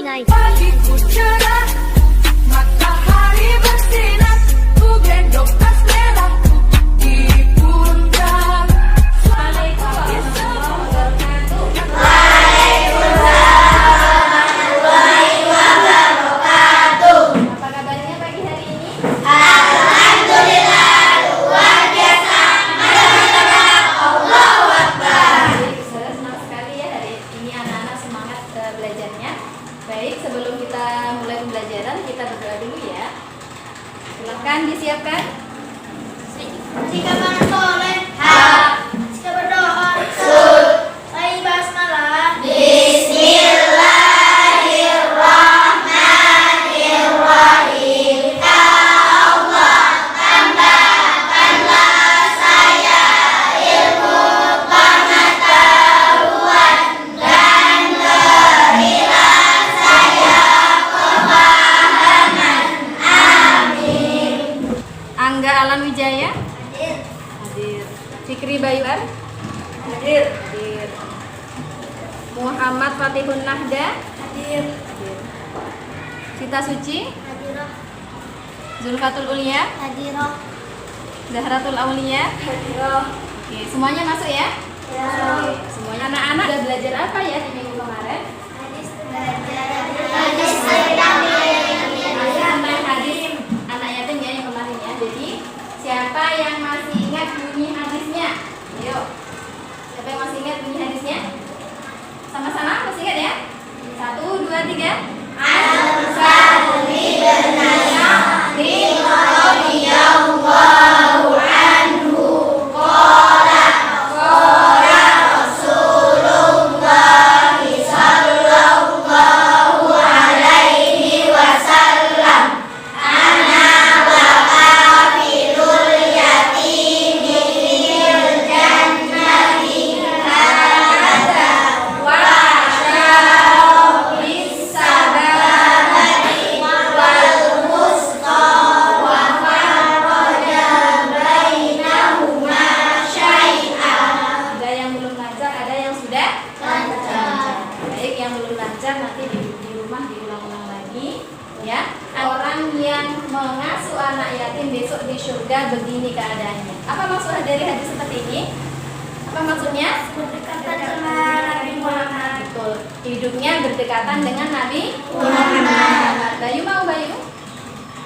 Night. Pagiku cerah, matahari bersinar, ku gendong tas merahku di pundak. Apa kabarnya pagi hari ini? Baik, saya senang sekali ya hari ini anak-anak semangat belajarnya. Baik, sebelum kita mulai pembelajaran kita berdoa dulu ya. Silakan disiapkan. Jika mana soleh, jika berdoa, baik basmalah. Angga Alam Wijaya. Hadir. Fikri Bayuar. Hadir. Muhammad Fatihun Nahda. Hadir. Cita Suci. Hadirah. Zulfatul Ulia. Hadirah. Zahratul Aulia. Hadirah. Oke, semuanya masuk ya? Ya. Oke, semuanya. Anak-anak udah belajar apa ya di minggu kemarin? Hadis belajar. Hadis tentang hadis anak yatim ya yang kemarin ya. Jadi siapa yang masih ingat bunyi hadisnya? Ayo. Siapa yang masih ingat bunyi hadisnya? Sama-sama masih ingat ya? 1, 2, 3. Ada yang belum lancar, ada yang sudah lancar. Baik, yang belum lancar nanti di rumah diulang-ulang lagi ya. Orang yang mengasuh anak yatim besok di surga begini keadaannya. Apa maksud dari hadis seperti ini? Apa maksudnya? Berdekatan sama Nabi Muhammad. Betul. Hidupnya berdekatan dengan Nabi Muhammad. Bayu mau Bayu?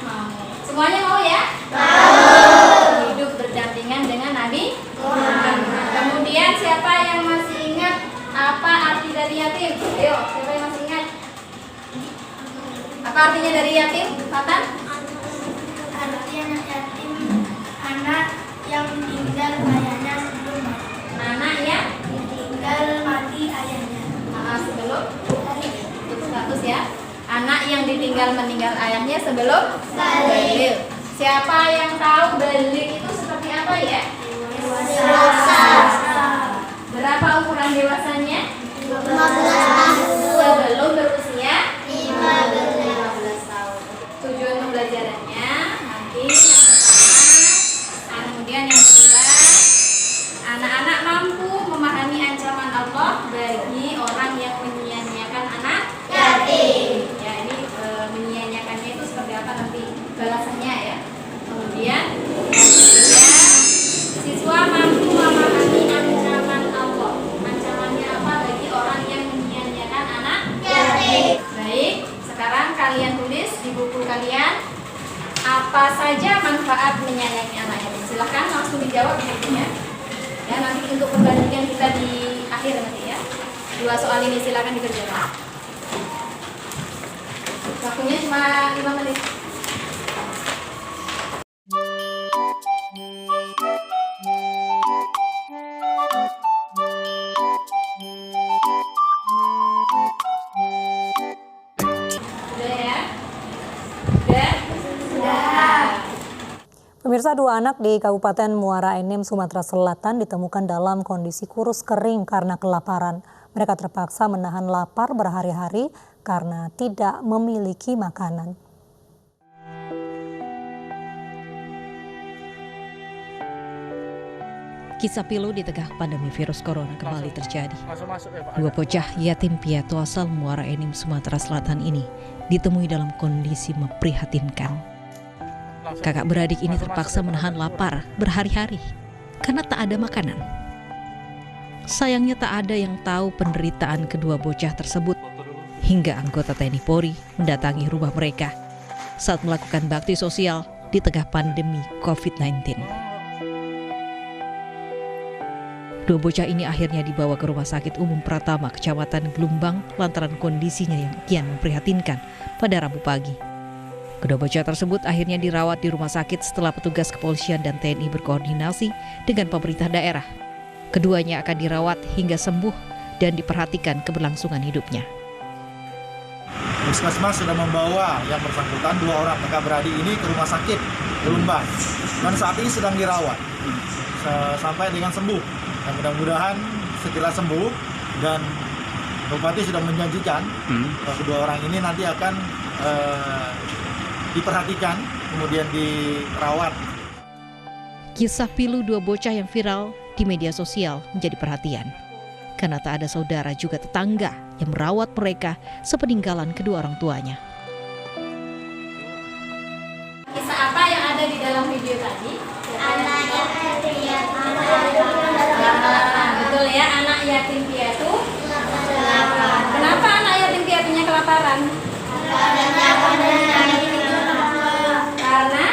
Mau. Semuanya mau ya? Mau. Hidup berdampingan dengan Nabi Muhammad. Kemudian siapa yang masih ingat apa arti dari yatim? Ayo, siapa yang masih ingat? Apa artinya dari yatim? Fatan? Arti anak yatim, anak yang ditinggal ayahnya sebelum mati. Anak ya? Ditinggal mati ayahnya. Sebelum untuk status ya. Anak yang ditinggal meninggal ayahnya sebelum balik. Siapa yang tahu balik itu seperti apa ya? Dewasa. Berapa ukuran dewasanya? 15 tahun. Sebelum berusia 15. 15 tahun. Tujuan pembelajarannya nanti yang pertama, kemudian yang kedua, anak-anak mampu memahami ancaman Allah bagi orang yang menyia-nyiakan anak yatim. Ya, ini menyia-nyiakannya itu seperti apa nanti balasannya ya. Kemudian yang ketiga, siswa mampu memahami ancaman Allah. Ancamannya apa bagi orang yang menyia-nyiakan anak yatim? Baik, sekarang kalian tulis di buku kalian apa saja manfaat menyayangi anak yatim. Silahkan langsung dijawab ya. Ya, nanti untuk perbandingan kita di akhir nanti ya. 2 soal ini silakan dikerjakan. Waktunya cuma 5 menit. Sudah ya? Sudah. Pemirsa, 2 anak di Kabupaten Muara Enim, Sumatera Selatan ditemukan dalam kondisi kurus kering karena kelaparan. Mereka terpaksa menahan lapar berhari-hari karena tidak memiliki makanan. Kisah pilu di tengah pandemi virus corona kembali terjadi. Masuk ya, Pak. Dua bocah yatim piatu asal Muara Enim, Sumatera Selatan ini ditemui dalam kondisi memprihatinkan. Kakak beradik ini terpaksa menahan lapar berhari-hari karena tak ada makanan. Sayangnya tak ada yang tahu penderitaan kedua bocah tersebut hingga anggota TNI Polri mendatangi rumah mereka saat melakukan bakti sosial di tengah pandemi COVID-19. Dua bocah ini akhirnya dibawa ke Rumah Sakit Umum Pratama, Kecamatan Gelumbang, lantaran kondisinya yang kian memprihatinkan pada Rabu pagi. Kedua bocah tersebut akhirnya dirawat di rumah sakit setelah petugas kepolisian dan TNI berkoordinasi dengan pemerintah daerah. Keduanya akan dirawat hingga sembuh dan diperhatikan keberlangsungan hidupnya. Puskesmas sudah membawa yang bersangkutan, dua orang kakak beradik ini ke rumah sakit Gelumbang dan saat ini sedang dirawat sampai dengan sembuh. Dan mudah-mudahan segera sembuh, dan Bupati sudah menjanjikan kedua orang ini nanti akan diperhatikan kemudian dirawat. Kisah pilu dua bocah yang viral di media sosial menjadi perhatian karena tak ada saudara juga tetangga yang merawat mereka sepeninggalan kedua orang tuanya. Kisah apa yang ada di dalam video tadi? Anak yatim piatu Betul ya, anak yatim piatu. Kenapa anak yatim piatunya kelaparan? Karena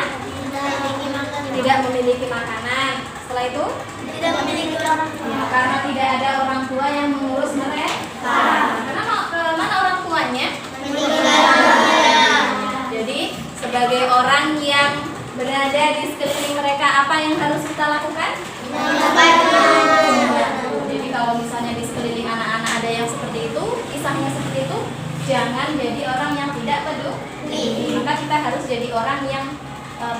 tidak memiliki makanan. Setelah itu? tidak memiliki orang tua. Ya, karena tidak ada orang tua yang mengurus mereka. Kenapa? Mana orang tuanya? Jadi sebagai orang yang berada di sekeliling mereka, apa yang harus kita lakukan? Jadi kalau misalnya di sekeliling anak-anak ada yang seperti itu, kisahnya seperti itu, jangan jadi orang yang tidak peduli. Maka kita harus jadi orang yang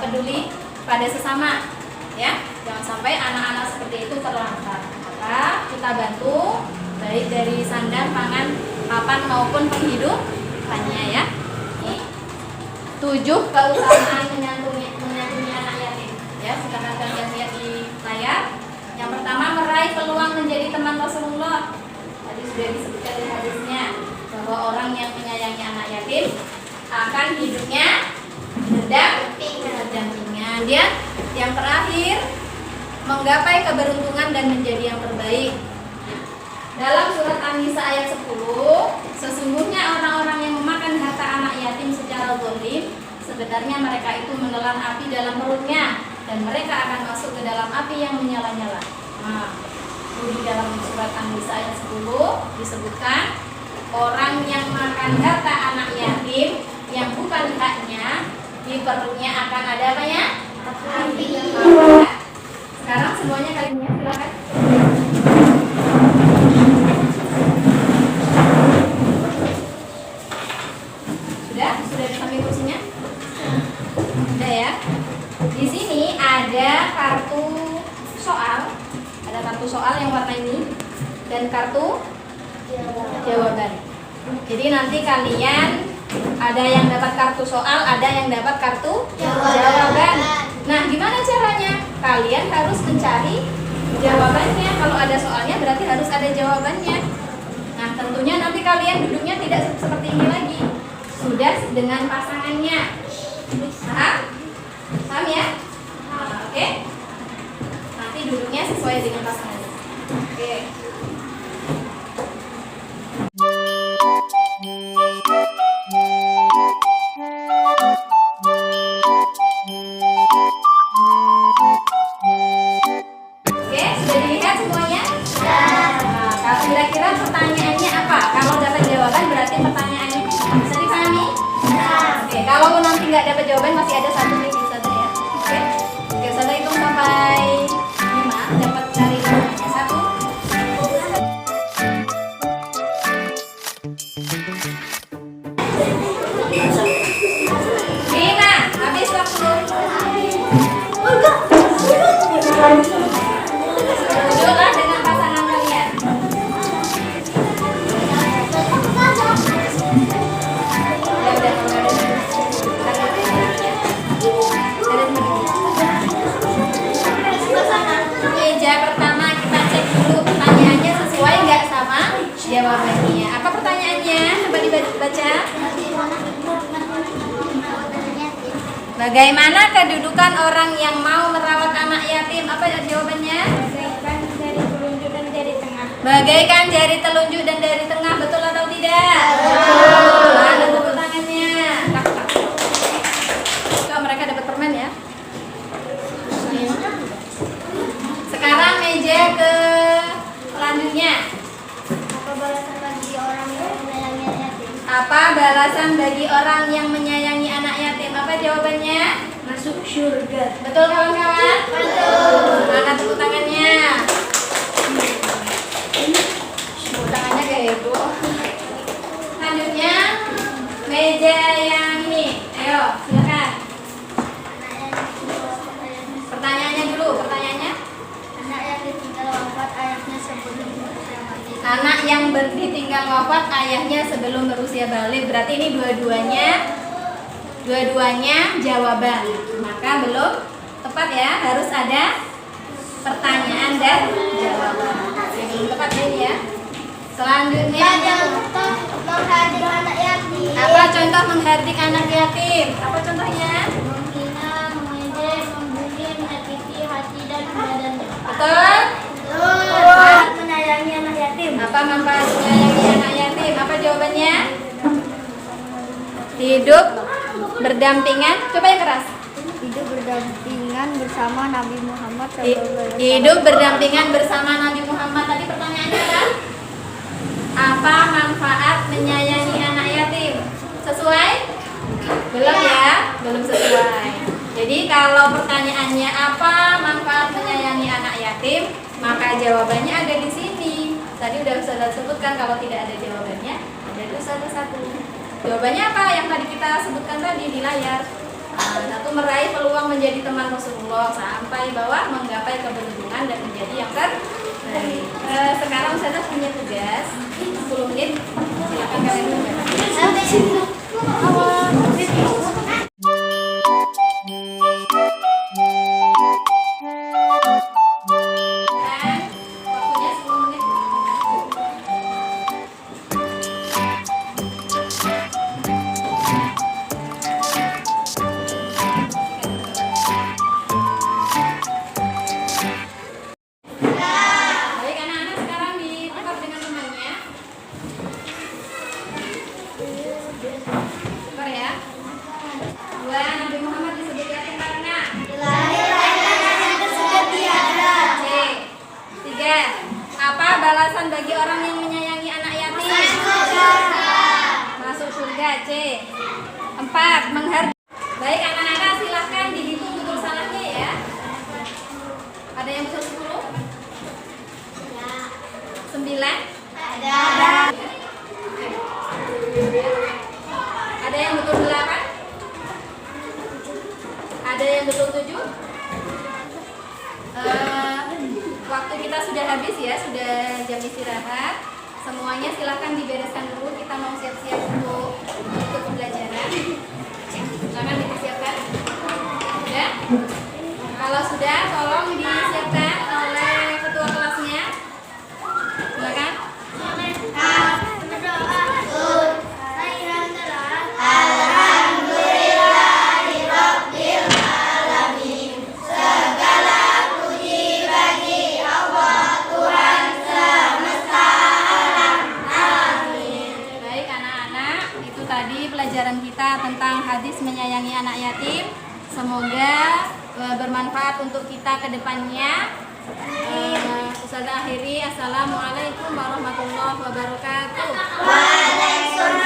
peduli pada sesama. Ya, jangan sampai anak-anak seperti itu terlantar. Maka kita bantu baik dari sandang, pangan, papan maupun penghidupannya ya. Ini 7 keutamaan menyantuni anak yatim. Ya, silakan kalian lihat di layar. Yang pertama, meraih peluang menjadi teman Rasulullah. Tadi sudah disebutkan di hadisnya bahwa orang yang menyayangi anak yatim akan hidupnya berdampingan. Dia yang terakhir, menggapai keberuntungan dan menjadi yang terbaik. Dalam surat An-Nisa ayat 10, sesungguhnya orang-orang yang memakan harta anak yatim secara zalim, sebenarnya mereka itu menelan api dalam perutnya, dan mereka akan masuk ke dalam api yang menyala-nyala. Nah, di dalam surat An-Nisa ayat 10 disebutkan orang yang makan harta anak yatim yang bukan haknya, di perutnya akan ada apanya? Api. Sekarang semuanya kalian silakan. Sudah di samping kursinya? Sudah ya. Di sini ada kartu soal yang warna ini dan kartu jawaban. Jadi nanti kalian ada yang dapat kartu soal, ada yang dapat kartu jawaban. Nah, gimana caranya? Kalian harus mencari jawabannya. Kalau ada soalnya berarti harus ada jawabannya. Nah, tentunya nanti kalian duduknya tidak seperti ini lagi. Sudah dengan pasangannya. Paham? Paham ya? Oke. Nanti duduknya sesuai dengan pasangannya. Oke. Oke, sudah dilihat semuanya? Nah, kira-kira pertanyaannya apa? Kalau dapat jawaban berarti pertanyaannya bisa dipahami? Oke, kalau nanti nggak dapat jawaban masih ada satu nih Ustazah ya. Oke, Ustazah hitung sampai 5, dapat dari jawabannya 1. 5, habis waktu. Duduklah dengan pasangan kalian. Meja pertama. baca. Bagaimana kedudukan orang yang mau merawat anak yatim? Apa jawabannya? Bagaikan jari telunjuk dan jari tengah. Bagaikan jari telunjuk dan jari tengah, betul atau tidak? Betul. Ada tepuk tangannya. Kok mereka dapat permen ya? Sekarang meja ke selanjutnya. Apa balasan bagi orang yang menyayangi yatim? Apa balasan bagi orang yang menyayangi anak yatim? Apa jawabannya? Masuk surga. Betul kawan-kawan? Betul. Mana tepuk tangannya? Tepuk tangannya kayak heboh. Selanjutnya meja yang ini. Ayo, silakan. Pertanyaannya dulu, pertanyaannya. Anak yang ditinggal wafat ayahnya sebelum berusia balik. Anak yang ditinggal wafat ayahnya sebelum berusia balik. Berarti ini dua-duanya jawaban. Maka belum tepat ya, harus ada pertanyaan dan jawaban. Belum tepat ya ini ya. Selanjutnya Menghardik anak yatim. apa contoh menghardik anak yatim? Apa contohnya? Menghina, mengejek, membuli, menyakiti hati dan badannya. Betul? Manfaat menyayangi anak yatim. Apa manfaat menyayangi anak yatim? Apa jawabannya? Hidup berdampingan. Coba yang keras. Hidup berdampingan bersama Nabi Muhammad SAW. Hidup berdampingan bersama Nabi Muhammad. Tadi pertanyaannya adalah apa manfaat menyayangi anak yatim? Sesuai? Belum ya? Belum sesuai. Jadi kalau pertanyaannya apa manfaat menyayangi anak yatim, maka jawabannya ada di sini. Tadi udah saya sebutkan, kalau tidak ada jawabannya, ada tuh satu. Jawabannya apa yang tadi kita sebutkan tadi di layar. Satu, meraih peluang menjadi teman Rasulullah sampai bawah menggapai keberuntungan dan menjadi yang terbaik. Sekarang saya punya tugas 10 menit. Silakan kalian mengerjakan. Dan waktunya 10 menit. Baik anak-anak, sekarang ditukar dengan temannya. Tukar ya. 2. Nabi Muhammad disebut yatim karena C. 3. Apa balasan bagi orang yang menyayangi anak yatim? Masuk surga. C. 4. Menghargai. Baik anak-anak, silahkan dihitung betul salahnya ya. Ada yang betul 10? 9? Ada. Ada yang betul 8? Ada yang betul 7? Waktu kita sudah habis ya, sudah jam istirahat. Semuanya silahkan dibereskan dulu. Kita mau siap-siap untuk ikut pembelajaran. Silahkan dipersiapkan. Sudah? Kalau sudah, tolong disiapkan oleh ketua kelasnya. Silakan. Baik anak-anak, itu tadi pelajaran kita tentang hadis menyayangi anak yatim. Semoga bermanfaat untuk kita ke depannya. Ustazah akhiri, assalamualaikum warahmatullahi wabarakatuh. Waalaikumsalam.